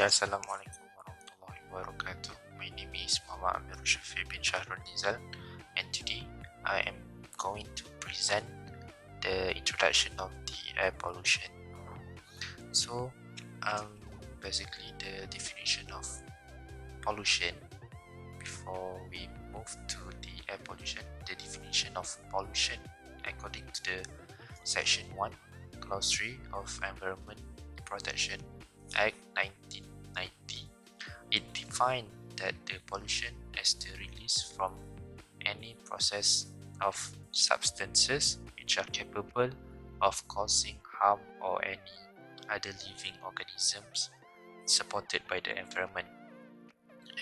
Assalamualaikum warahmatullahi wabarakatuh. My name is Muhammad Amir Shafi bin Shahrul Nizal, and today I am going to present the introduction of the air pollution. So, basically the definition of pollution. Before we move to the air pollution, the definition of pollution according to the Section 1, Clause 3 of Environment Protection Act 1990, it defined that the pollution as the release from any process of substances which are capable of causing harm or any other living organisms supported by the environment.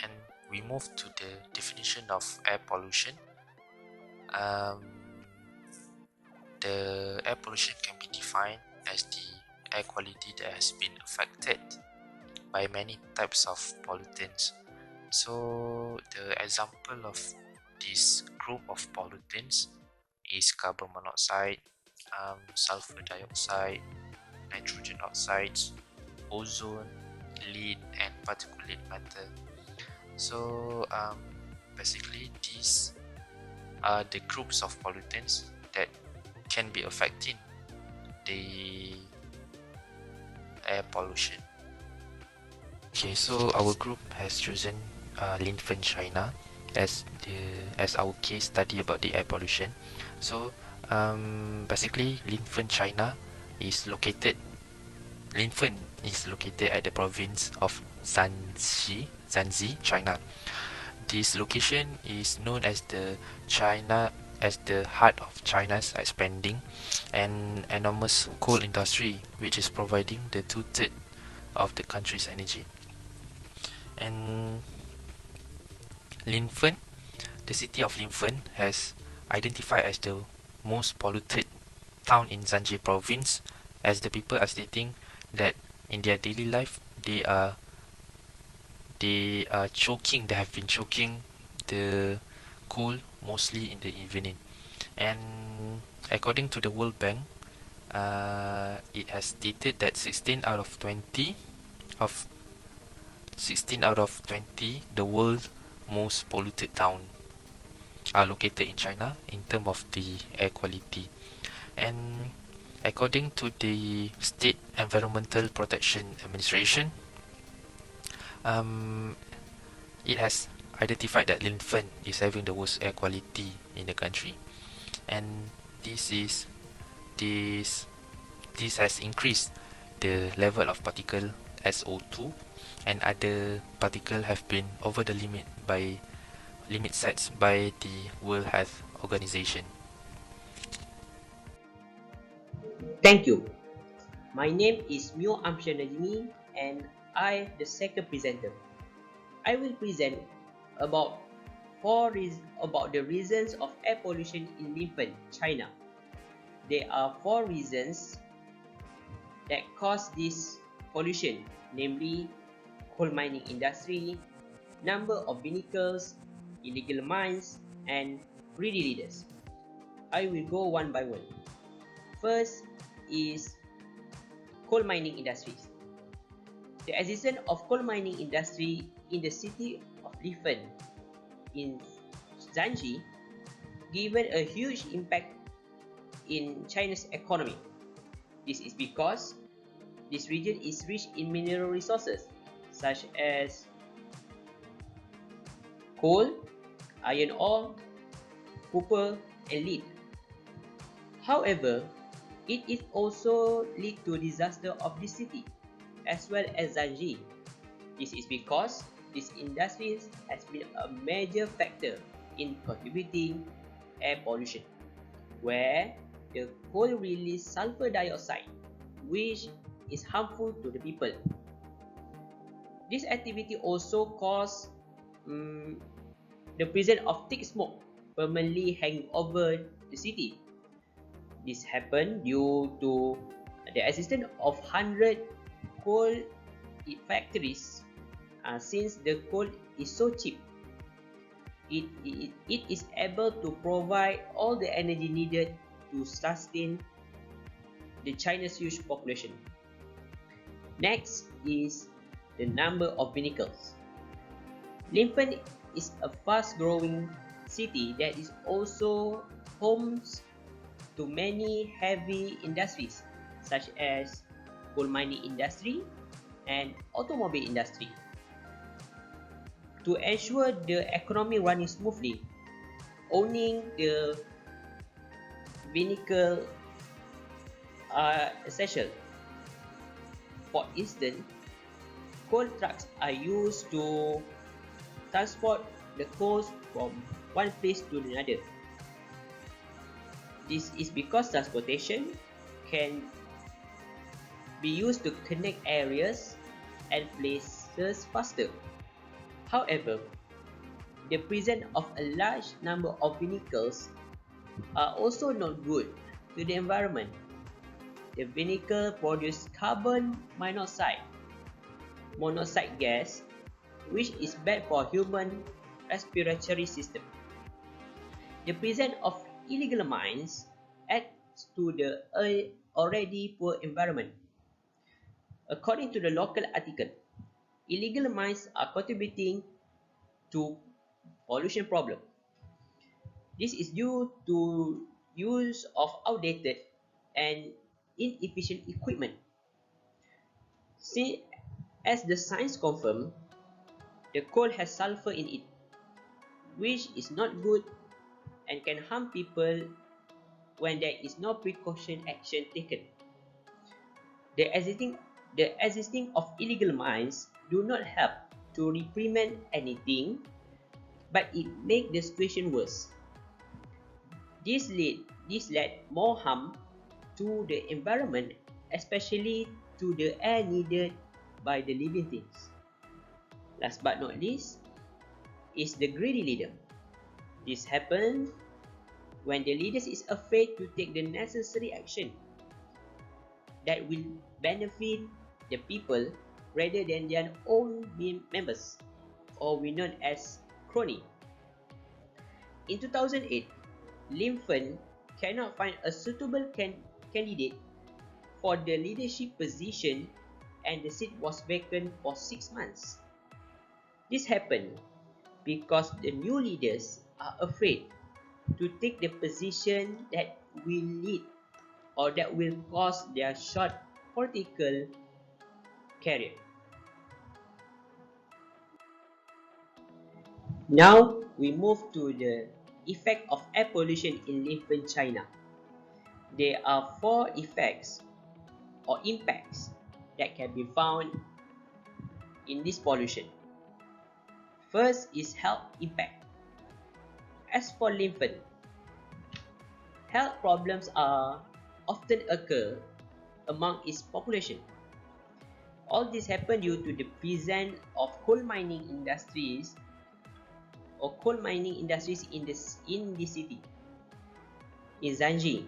And we move to the definition of air pollution. The air pollution can be defined as the air quality that has been affected by many types of pollutants. So the example of this group of pollutants is carbon monoxide, sulfur dioxide, nitrogen oxides, ozone, lead, and particulate matter. So basically these are the groups of pollutants that can be affecting the air pollution. Okay, so our group has chosen Linfen, China as our case study about the air pollution. So basically Linfen, China Linfen is located at the province of Shanxi, China. This location is known as the heart of China's expanding and enormous coal industry, which is providing the 2/3 of the country's energy. And Linfen, the city of Linfen, has identified as the most polluted town in Shanxi province, as the people are stating that in their daily life they have been choking the coal mostly in the evening. And according to the World Bank, it has stated that 16 out of 20 the world's most polluted town are located in China in terms of the air quality. And according to the State Environmental Protection Administration, it has identified that Linfen is having the worst air quality in the country, and this has increased the level of particle SO2 and other particles have been over the limit set by the World Health Organization. Thank you. My name is Mio Amshan Najmi and I the second presenter. I will present about the reasons of air pollution in Linfen, China. There are 4 reasons that cause this pollution, namely coal mining industry, number of vehicles, illegal mines, and greedy leaders. I will go one by one. First is coal mining industries. The existence of coal mining industry in the city of Linfen in Shanxi given a huge impact in China's economy. This is because this region is rich in mineral resources such as coal, iron ore, copper, and lead. However, it is also lead to disaster of this city as well as Shanxi. This is because this industry has been a major factor in contributing air pollution, where the coal release sulfur dioxide, which is harmful to the people. This activity also causes the presence of thick smoke permanently hanging over the city. This happened due to the existence of 100 coal factories. Since the coal is so cheap, it is able to provide all the energy needed to sustain the China's huge population. Next is the number of vehicles. Linfen is a fast-growing city that is also home to many heavy industries such as coal mining industry and automobile industry. To ensure the economy running smoothly, owning the vehicle are essential. For instance, coal trucks are used to transport the coal from one place to another. This is because transportation can be used to connect areas and places faster. However, the presence of a large number of vehicles are also not good to the environment. The vehicle produce carbon monoxide gas, which is bad for human respiratory system. The presence of illegal mines adds to the already poor environment. According to the local article, illegal mines are contributing to pollution problem. This is due to use of outdated and inefficient equipment. See, as the science confirm, the coal has sulfur in it, which is not good and can harm people when there is no precaution action taken. The existing of illegal mines do not help to reprimand anything, but it make the situation worse. This led more harm to the environment, especially to the air needed by the living things. Last but not least is the greedy leader. This happens when the leader is afraid to take the necessary action that will benefit the people rather than their own members, or we known as crony. In 2008, Linfen cannot find a suitable candidate for the leadership position and the seat was vacant for 6 months. This happened because the new leaders are afraid to take the position that will lead or that will cause their short political career. Now we move to the effect of air pollution in Linfen, China. There are four effects or impacts that can be found in this pollution. First is health impact. As for Linfen, health problems are often occur among its population. All this happen due to the presence of coal mining industries in the city in Zanji,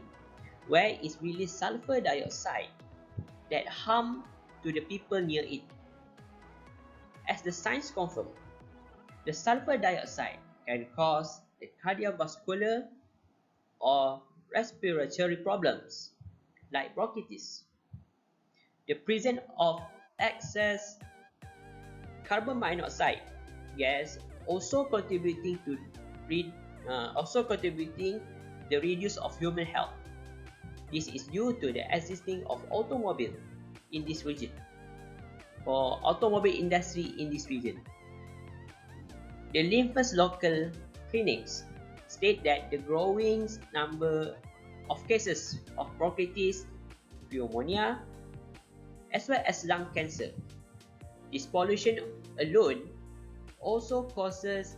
where it releases sulfur dioxide that harm to the people near it. As the science confirm, the sulfur dioxide can cause the cardiovascular or respiratory problems like bronchitis. The presence of excess carbon monoxide gas also contributing the reduce of human health. This is due to the existing of automobile in this region or automobile industry in this region. The Linfen's local clinics state that the growing number of cases of bronchitis, pneumonia, as well as lung cancer. This pollution alone also causes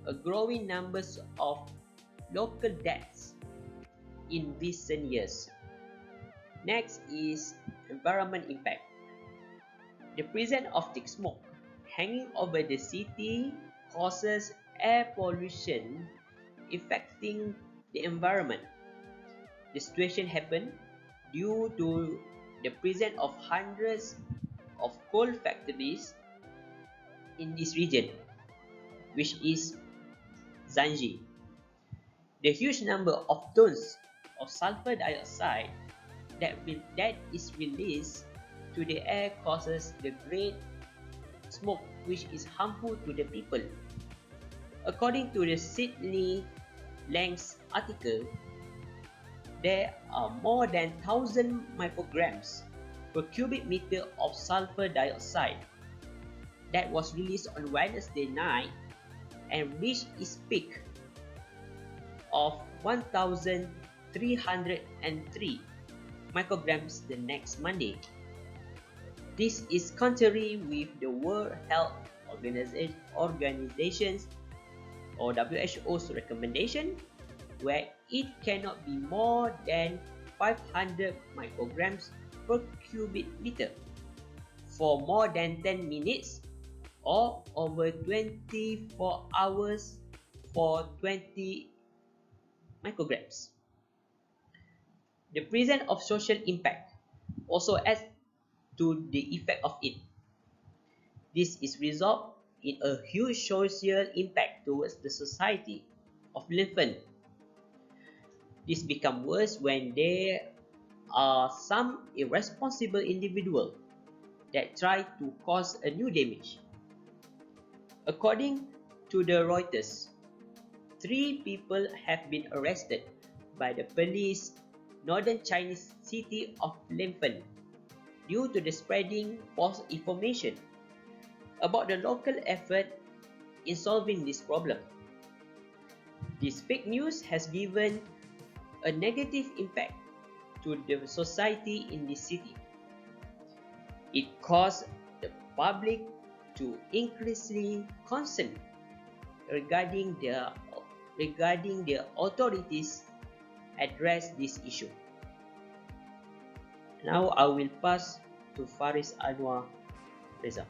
a growing numbers of local deaths in recent years. Next is environment impact. The presence of thick smoke hanging over the city causes air pollution affecting the environment. The situation happened due to the presence of hundreds of coal factories in this region, which is Zanji. The huge number of tons of sulfur dioxide that is released to the air causes the great smoke which is harmful to the people. According to the Sydney Lang's article, there are more than 1,000 micrograms per cubic meter of sulfur dioxide that was released on Wednesday night and reached its peak of 1,303 micrograms the next Monday. This is contrary with the World Health Organization's or WHO's recommendation, where it cannot be more than 500 micrograms per cubic meter for more than 10 minutes or over 24 hours for 20 micrograms. The presence of social impact also adds to the effect of it. This is result in a huge social impact towards the society of Linfen. This becomes worse when there are some irresponsible individuals that try to cause a new damage. According to the Reuters, 3 people have been arrested by the police northern Chinese city of Linfen due to the spreading false information about the local effort in solving this problem. This fake news has given a negative impact to the society in this city. It caused the public to increasingly concerned regarding the authorities address this issue. Now I will pass to Faris Anwar Reza.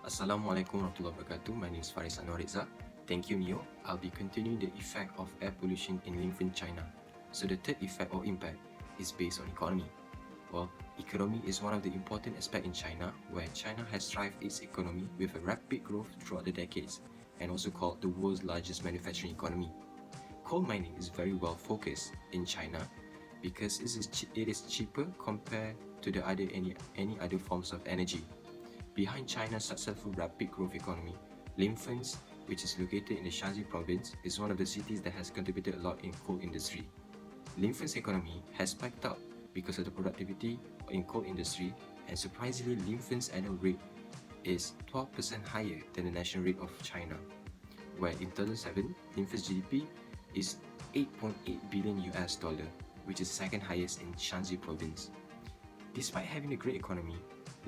Assalamualaikum warahmatullahi wabarakatuh. My name is Faris Anwar Reza. Thank you, Mio. I'll be continuing the effect of air pollution in Linfen, China. So the third effect or impact is based on economy. Well, economy is one of the important aspects in China, where China has thrived its economy with a rapid growth throughout the decades, and also called the world's largest manufacturing economy. Coal mining is very well focused in China because it is cheaper compared to any other forms of energy. Behind China's successful rapid growth economy, Linfen, which is located in the Shanxi province, is one of the cities that has contributed a lot in coal industry. Linfen's economy has spiked up because of the productivity in coal industry, and surprisingly, Linfen's annual rate is 12% higher than the national rate of China, where in 2007, Linfen's GDP is $8.8 billion, which is second highest in Shanxi province. Despite having a great economy,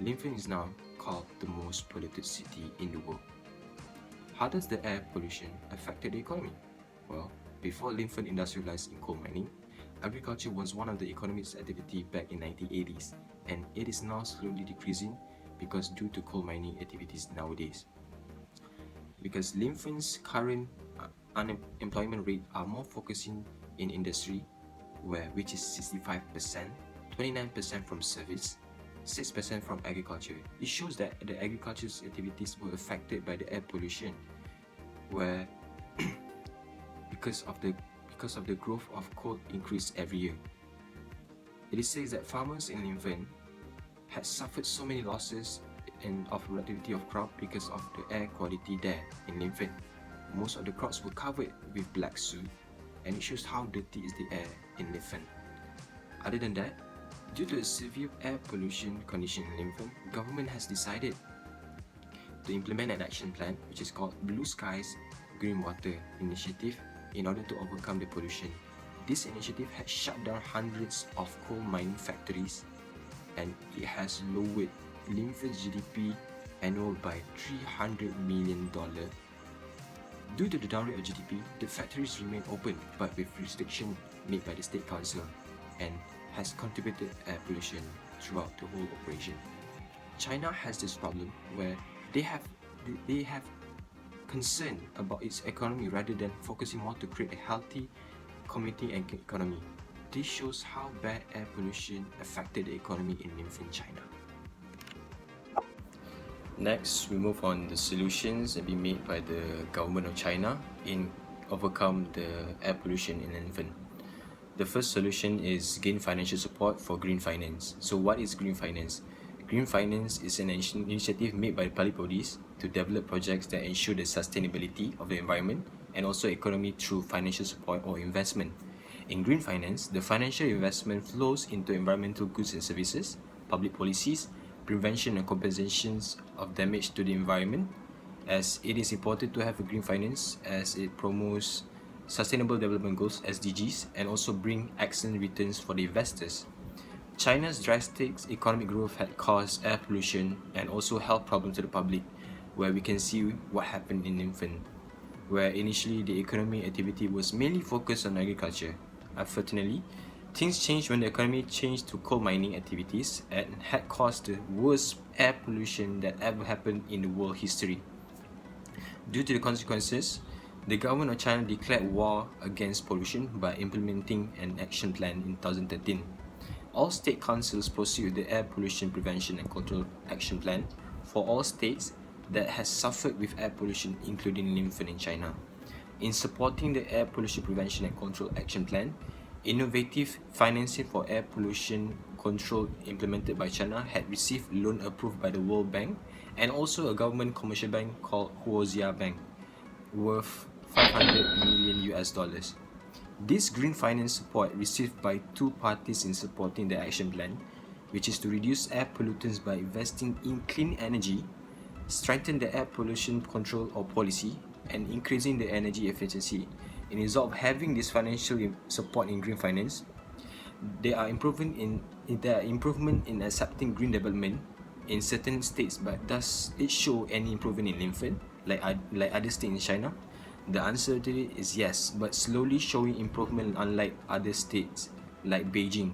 Linfen is now called the most polluted city in the world. How does the air pollution affect the economy? Well, before Linfen industrialized in coal mining, agriculture was one of the economic's activity back in 1980s, and it is now slowly decreasing because due to coal mining activities nowadays. Because Linfen's current unemployment rate are more focusing in industry, which is 65%, 29% from service, 6% from agriculture. It shows that the agriculture's activities were affected by the air pollution, where because of the growth of coal increase every year. It is said that farmers in Linfen had suffered so many losses of productivity of crop because of the air quality there in Linfen. Most of the crops were covered with black soot, and it shows how dirty is the air in Linfen. Other than that, due to the severe air pollution condition in Linfen, government has decided to implement an action plan which is called Blue Skies Green Water Initiative in order to overcome the pollution. This initiative has shut down hundreds of coal mining factories, and it has lowered Linfen's GDP annual by $300 million. Due to the downrate of GDP, the factories remain open but with restrictions made by the state council, and has contributed air pollution throughout the whole operation. China has this problem where they have concern about its economy rather than focusing more to create a healthy community and economy. This shows how bad air pollution affected the economy in Linfen, China. Next, we move on the solutions that be made by the government of China in overcome the air pollution in Linfen. The first solution is gain financial support for green finance. So what is green finance? Green finance is an initiative made by public bodies to develop projects that ensure the sustainability of the environment and also economy through financial support or investment. In green finance, the financial investment flows into environmental goods and services, public policies, prevention and compensations of damage to the environment, as it is important to have a green finance as it promotes Sustainable Development Goals (SDGs) and also bring excellent returns for the investors. China's drastic economic growth had caused air pollution and also health problems to the public, where we can see what happened in Linfen, where initially the economic activity was mainly focused on agriculture. Unfortunately, things changed when the economy changed to coal mining activities and had caused the worst air pollution that ever happened in the world history. Due to the consequences, the government of China declared war against pollution by implementing an action plan in 2013. All state councils proceed with the Air Pollution Prevention and Control Action Plan for all states that has suffered with air pollution, including Linfen in China. In supporting the Air Pollution Prevention and Control Action Plan, innovative financing for air pollution control implemented by China had received loan approved by the World Bank and also a government commercial bank called Huozia Bank, worth 500 million US dollars. This green finance support received by two parties in supporting the action plan, which is to reduce air pollutants by investing in clean energy, strengthen the air pollution control or policy, and increasing the energy efficiency. In the result of having this financial support in green finance, there are improvement in accepting green development in certain states, but does it show any improvement in Linfen like other states in China? The answer to it is yes, but slowly showing improvement unlike other states like Beijing.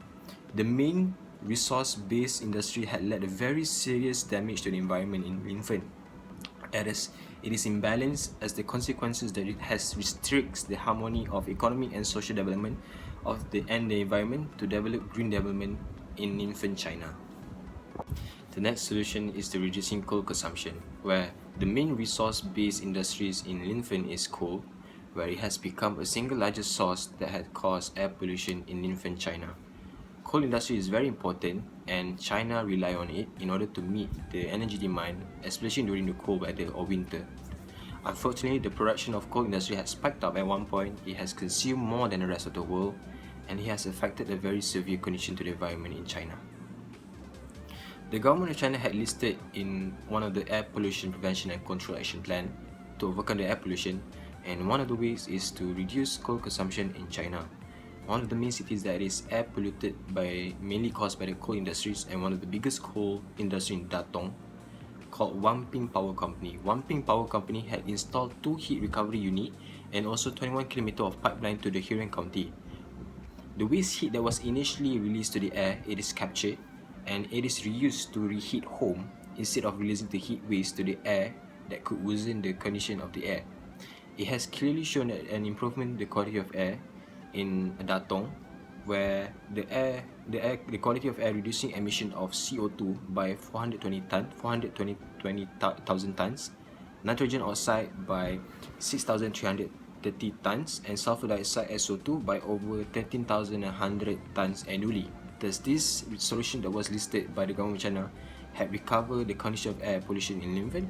The main resource-based industry had led a very serious damage to the environment in Linfen. It is imbalanced as the consequences that it has restricts the harmony of economic and social development of the environment to develop green development in Linfen, China. The next solution is the reducing coal consumption, where the main resource-based industries in Linfen is coal, where it has become a single largest source that has caused air pollution in Linfen, China. Coal industry is very important and China rely on it in order to meet the energy demand, especially during the cold weather or winter. Unfortunately, the production of coal industry has spiked up at one point. It has consumed more than the rest of the world and it has affected a very severe condition to the environment in China. The government of China had listed in one of the Air Pollution Prevention and Control Action Plan to overcome the air pollution, and one of the ways is to reduce coal consumption in China. One of the main cities that is air polluted by mainly caused by the coal industries, and one of the biggest coal industry in Datong, called Wanping Power Company. Wanping Power Company had installed 2 heat recovery unit and also 21 km of pipeline to the Hunan County. The waste heat that was initially released to the air, it is captured and it is reused to reheat home instead of releasing the heat waste to the air that could worsen the condition of the air. It has clearly shown an improvement in the quality of air in Datong, where the quality of air reducing emission of CO2 by 420,000 tons, nitrogen oxide by 6,330 tons, and sulfur dioxide (SO2) by over 13,100 tons annually. Does this solution that was listed by the government of China have recovered the condition of air pollution in Linfen?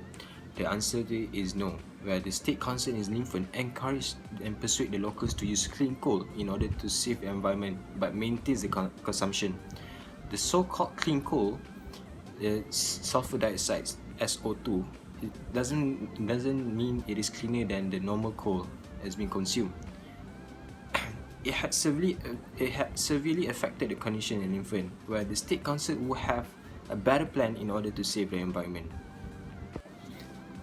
The answer to it is no, where the state council in Linfen encouraged and persuade the locals to use clean coal in order to save the environment but maintains the consumption. The so-called clean coal, the sulfur dioxide (SO2), it doesn't mean it is cleaner than the normal coal has been consumed. It had severely affected the condition in Linfen, where the state council would have a better plan in order to save the environment.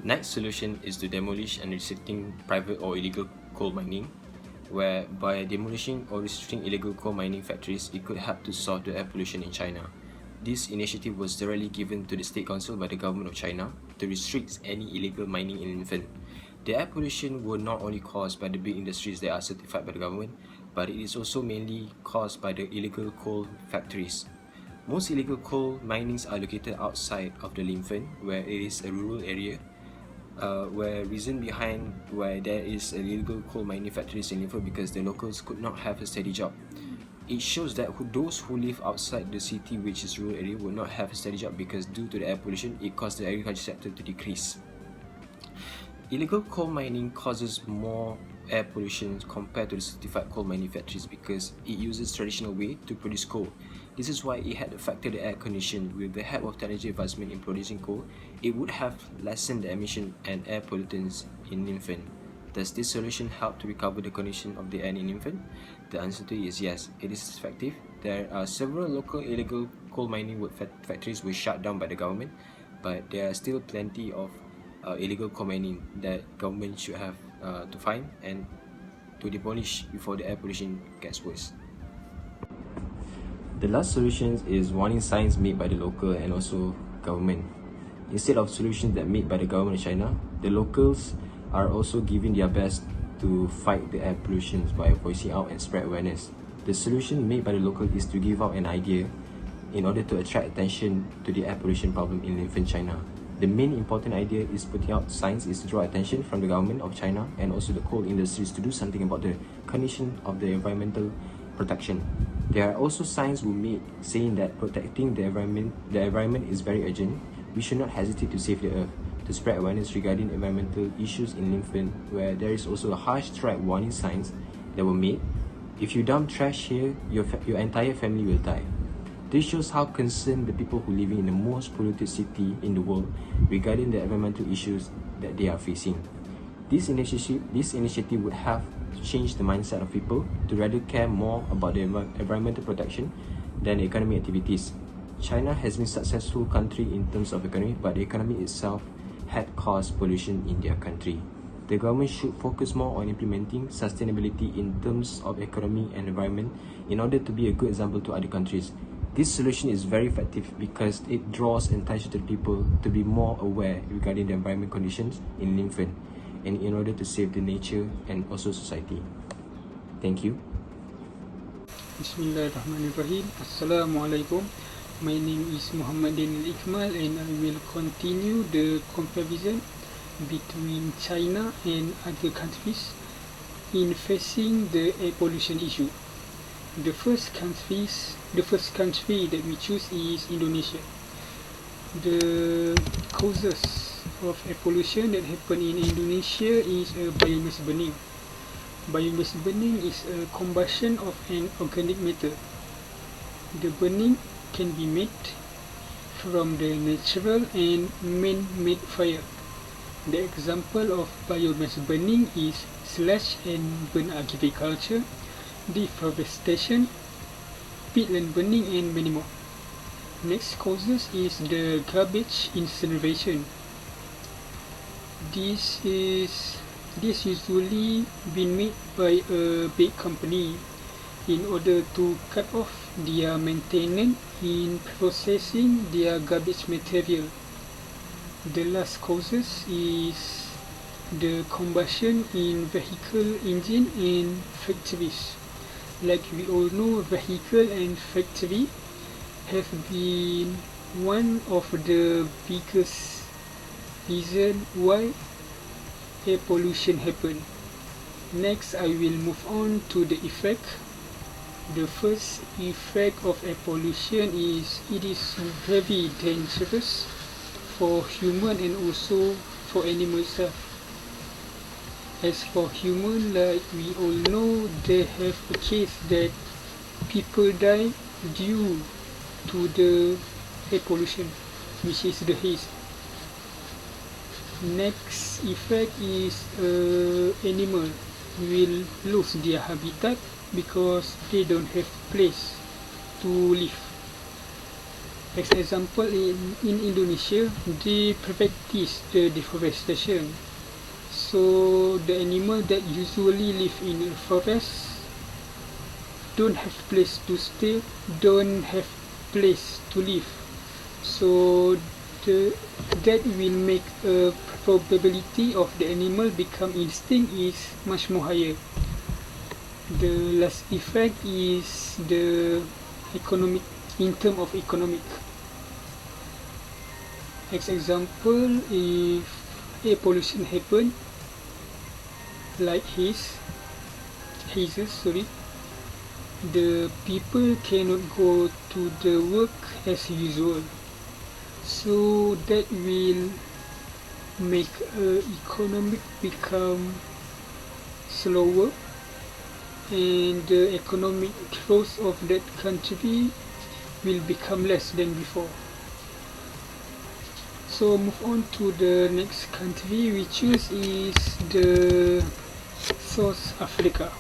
Next solution is to demolish and restricting private or illegal coal mining, where by demolishing or restricting illegal coal mining factories, it could help to solve the air pollution in China. This initiative was directly given to the State Council by the government of China to restrict any illegal mining in Linfen. The air pollution were not only caused by the big industries that are certified by the government, but it is also mainly caused by the illegal coal factories. Most illegal coal minings are located outside of the Linfen, where it is a rural area, where reason behind why there is illegal coal mining factories in Linfen because the locals could not have a steady job. It shows that those who live outside the city, which is rural area, will not have a steady job because due to the air pollution, it caused the agriculture sector to decrease. Illegal coal mining causes more air pollution compared to the certified coal mining factories because it uses traditional way to produce coal. This is why it had affected the air condition. With the help of technology advancement in producing coal, it would have lessened the emission and air pollutants in Linfen. Does this solution help to recover the condition of the air in Linfen? The answer to it is yes, it is effective. There are several local illegal coal mining factories were shut down by the government, but there are still plenty of illegal coal mining that government should have to find and to demolish before the air pollution gets worse. The last solution is warning signs made by the local and also government. Instead of solutions that made by the government of China, the locals are also giving their best to fight the air pollution by voicing out and spread awareness. The solution made by the local is to give out an idea in order to attract attention to the air pollution problem in Linfen, China. The main important idea is putting out signs is to draw attention from the government of China and also the coal industries to do something about the condition of the environmental protection. There are also signs were made saying that protecting the environment is very urgent. We should not hesitate to save the earth. To spread awareness regarding environmental issues in Linfen, where there is also a harsh strike warning signs that were made. If you dump trash here, your entire family will die. This shows how concerned the people who living in the most polluted city in the world regarding the environmental issues that they are facing. This initiative would have changed the mindset of people to rather care more about the environmental protection than economic activities. China has been a successful country in terms of economy, but the economy itself had caused pollution in their country. The government should focus more on implementing sustainability in terms of economy and environment in order to be a good example to other countries. This solution is very effective because it draws attention to people to be more aware regarding the environment conditions in Linfen and in order to save the nature and also society. Thank you. Bismillahirrahmanirrahim. Assalamualaikum. My name is Muhammad Daniel Ikmal and I will continue the comparison between China and other countries in facing the air pollution issue. The first country that we choose is Indonesia. The causes of air pollution that happen in Indonesia is biomass burning. Biomass burning is a combustion of an organic matter. The burning can be made from the natural and man-made fire. The example of biomass burning is slash and burn agriculture, deforestation, peatland burning, and many more. Next causes is the garbage incineration. This usually been made by a big company in order to cut off their maintenance in processing their garbage material. The last causes is the combustion in vehicle engine and factories. Like we all know, vehicle and factory have been one of the biggest reason why air pollution happen. Next, I will move on to the effect. The first effect of air pollution is it is very dangerous for human and also for animals. As for human, like we all know, they have a case that people die due to the air pollution, which is the haze. Next effect is animal will lose their habitat because they don't have place to live. As example, in Indonesia, they practice the deforestation. So the animal that usually live in the forest don't have place to stay, don't have place to live. So that will make a probability of the animal become extinct is much more higher. The last effect is the economic, in terms of economic. As example, if air pollution happen, like hazes, the people cannot go to the work as usual. So that will make economic become slower, and the economic growth of that country will become less than before. So move on to the next country we choose is the South Africa.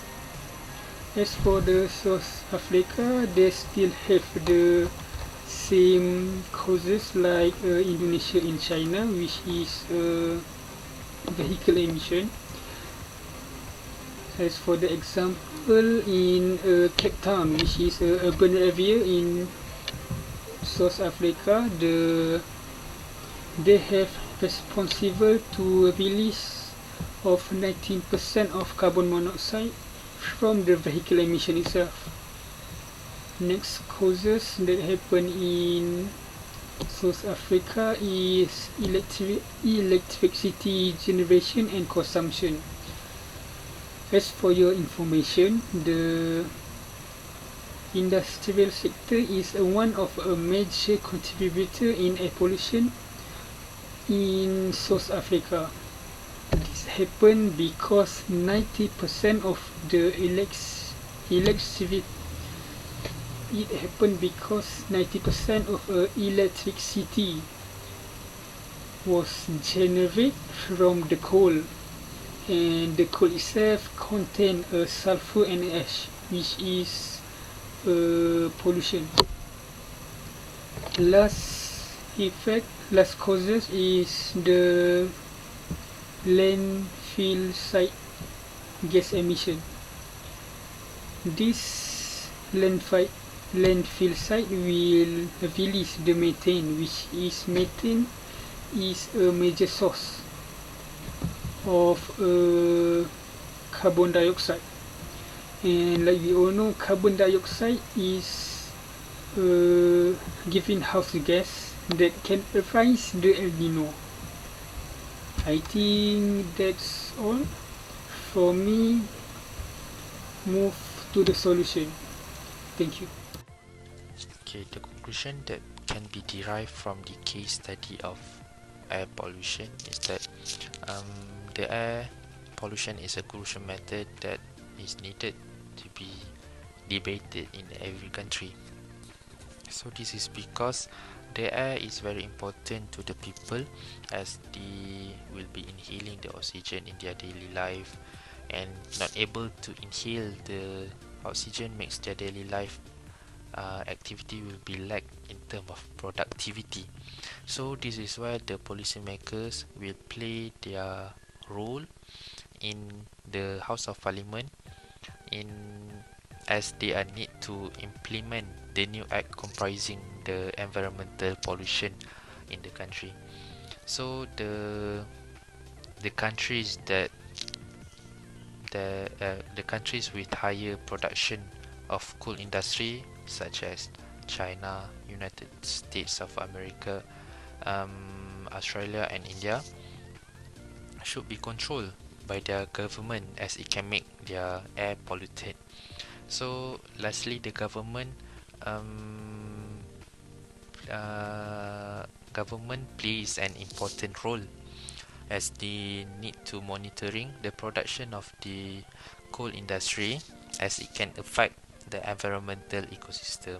As for the South Africa, they still have the same causes like Indonesia and China, which is vehicle emission. As for the example in Cape Town, which is an urban area in South Africa, they have responsible to release of 19% of carbon monoxide from the vehicle emission itself. Next causes that happen in South Africa is electricity generation and consumption. As for your information, the industrial sector is one of a major contributor in air pollution in South Africa. This happened because 90% of the electricity it happened because 90% of electricity was generated from the coal, and the coal itself contains sulfur and ash, which is pollution. Last causes is the landfill site gas emission. This landfill site will release the methane, which is methane is a major source of carbon dioxide, and like we all know, carbon dioxide is a greenhouse gas that can rise the El Nino. I think that's all for me. Move to the solution. Thank you. Okay, the conclusion that can be derived from the case study of air pollution is that the air pollution is a crucial matter that is needed to be debated in every country. So this is because the air is very important to the people, as they will be inhaling the oxygen in their daily life, and not able to inhale the oxygen makes their daily life activity will be lack in terms of productivity. So this is where the policymakers will play their role in the House of Parliament, in as they are need to implement the new act comprising the environmental pollution in the country. So the countries that the countries with higher production of coal industry, such as China, United States of America, Australia and India, should be controlled by their government, as it can make their air polluted. So lastly, the um, government plays an important role, as they need to monitoring the production of the coal industry, as it can affect the environmental ecosystem.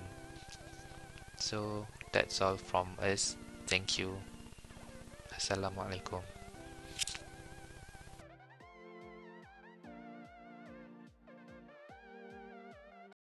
So that's all from us. Thank you. Assalamualaikum.